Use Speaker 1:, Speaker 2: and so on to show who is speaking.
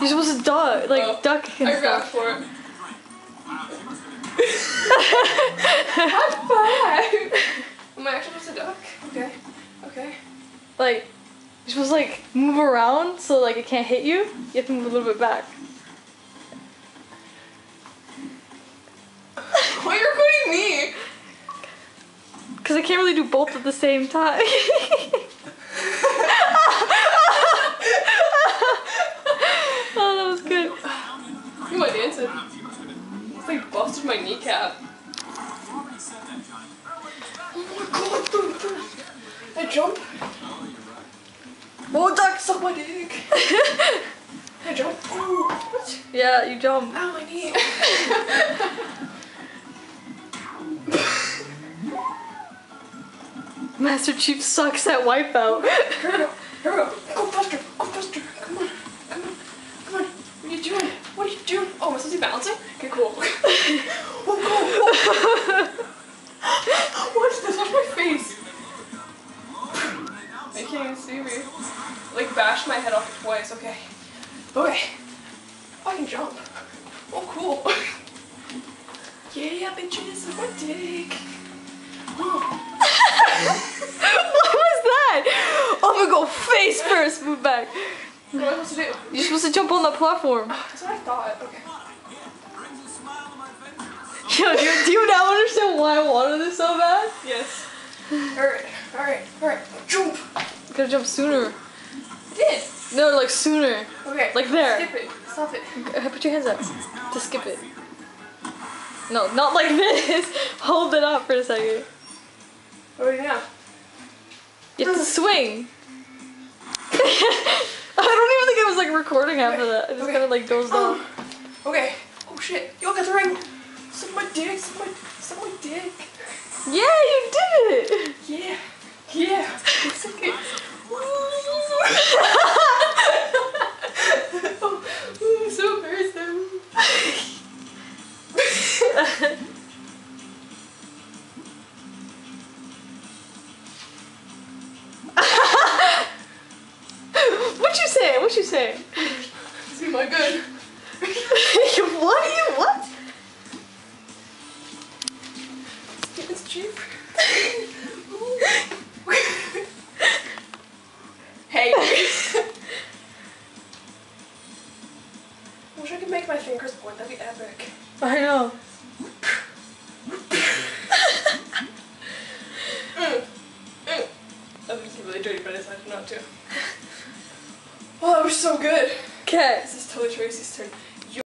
Speaker 1: You're supposed to duck, like duck and
Speaker 2: I grabbed
Speaker 1: stuff.
Speaker 2: for it. High five! Am I actually supposed to duck? Okay. Okay.
Speaker 1: Like, you're supposed to like move around so like it can't hit you. You have to move a little bit back.
Speaker 2: Why are you recording me?
Speaker 1: Cause I can't really do both at the same time. Oh, that was good.
Speaker 2: Look at my dancing. It's like busted my kneecap. Oh my god! I jump.
Speaker 1: Oh, duck!
Speaker 2: Suck my dick. I jump. Ooh, what?
Speaker 1: Yeah, you jump.
Speaker 2: Ow, my knee.
Speaker 1: Master Chief sucks at Wipeout.
Speaker 2: Here we go. Here we go. Go faster. Go faster. Come on. Come on. Come on. What are you doing? What are you doing? Oh, am I supposed to be bouncing? Okay, cool. Oh, go. What? That's on my face. I can't even see me. Like, bashed my head off twice. Okay. Okay. I can jump. Oh, cool. Yeah, bitches. Suck my dick.
Speaker 1: What was that? I'm gonna go face first. Move back.
Speaker 2: What am I supposed to do?
Speaker 1: You're supposed to jump on the platform.
Speaker 2: That's what I thought. Okay.
Speaker 1: Yo, do you now understand why I wanted this so bad?
Speaker 2: Yes. Alright, alright, alright. Jump!
Speaker 1: You gotta jump sooner.
Speaker 2: I did!
Speaker 1: No, like sooner.
Speaker 2: Okay.
Speaker 1: Like there.
Speaker 2: Skip it. Stop it.
Speaker 1: Put your hands up to skip it. No, not like this. Hold it up for a second.
Speaker 2: What do we do now?
Speaker 1: You have to swing. I don't even think I was like recording after that. It just kind of like goes down.
Speaker 2: Okay. Oh shit. Yo, got the ring. Suck my dick. Suck my dick.
Speaker 1: Yeah, you did it.
Speaker 2: Yeah. Yeah. Suck it. Ooh, so embarrassed.
Speaker 1: What you say? What you say?
Speaker 2: See my good.
Speaker 1: What?
Speaker 2: It's cheap. Hey. I wish I could make my fingers point. That'd be epic.
Speaker 1: I know.
Speaker 2: That was really dirty, but I decided not to. Oh, that was so good.
Speaker 1: Okay.
Speaker 2: This is totally Tracy's turn.